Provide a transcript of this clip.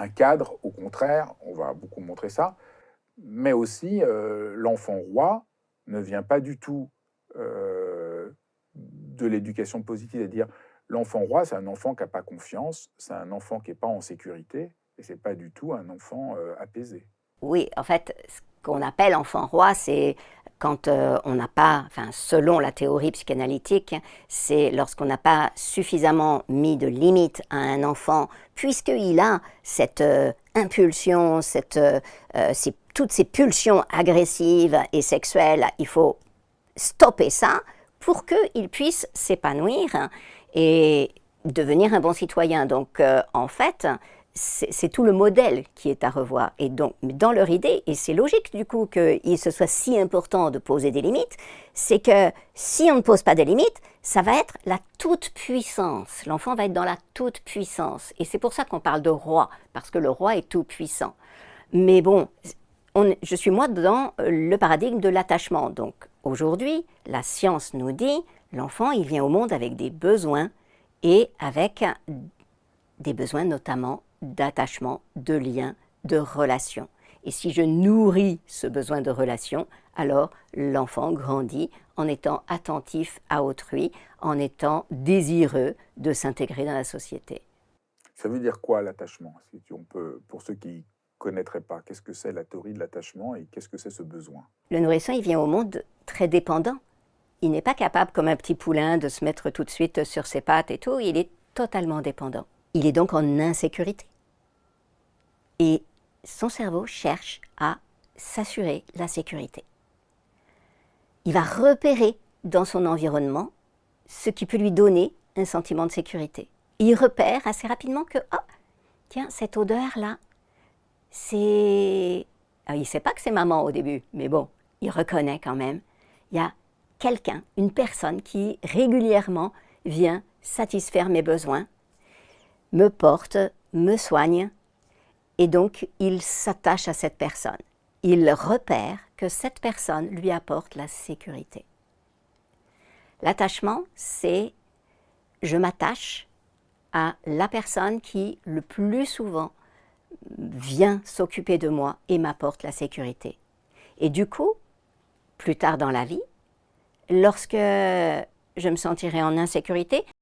un cadre, au contraire, on va beaucoup montrer ça, mais aussi l'enfant roi ne vient pas du tout de l'éducation positive, c'est-à-dire l'enfant roi, c'est un enfant qui n'a pas confiance, c'est un enfant qui n'est pas en sécurité, et c'est pas du tout un enfant apaisé. Oui, en fait, ce qu'on appelle enfant roi, c'est quand on n'a pas, enfin, selon la théorie psychanalytique, c'est lorsqu'on n'a pas suffisamment mis de limites à un enfant, puisqu'il a cette impulsion, toutes ces pulsions agressives et sexuelles, il faut stopper ça pour qu'il puisse s'épanouir et devenir un bon citoyen. Donc, en fait, c'est tout le modèle qui est à revoir. Et donc, dans leur idée, et c'est logique du coup qu'il se soit si important de poser des limites, c'est que si on ne pose pas des limites, ça va être la toute-puissance. L'enfant va être dans la toute-puissance. Et c'est pour ça qu'on parle de roi, parce que le roi est tout-puissant. Mais bon, je suis moi dans le paradigme de l'attachement. Donc, aujourd'hui, la science nous dit, l'enfant, il vient au monde avec des besoins et avec des besoins notamment d'attachement, de lien, de relation. Et si je nourris ce besoin de relation, alors l'enfant grandit en étant attentif à autrui, en étant désireux de s'intégrer dans la société. Ça veut dire quoi l'attachement? Si on peut, pour ceux qui ne connaîtraient pas, qu'est-ce que c'est la théorie de l'attachement et qu'est-ce que c'est ce besoin? Le nourrisson, il vient au monde très dépendant. Il n'est pas capable, comme un petit poulain, de se mettre tout de suite sur ses pattes et tout. Il est totalement dépendant. Il est donc en insécurité. Et son cerveau cherche à s'assurer la sécurité. Il va repérer dans son environnement ce qui peut lui donner un sentiment de sécurité. Il repère assez rapidement que, oh, tiens, cette odeur-là, c'est... Alors, il ne sait pas que c'est maman au début, mais bon, il reconnaît quand même. Il y a quelqu'un, une personne qui régulièrement vient satisfaire mes besoins, me porte, me soigne, et donc il s'attache à cette personne. Il repère que cette personne lui apporte la sécurité. L'attachement, c'est je m'attache à la personne qui, le plus souvent, vient s'occuper de moi et m'apporte la sécurité. Et du coup, plus tard dans la vie, lorsque je me sentirai en insécurité,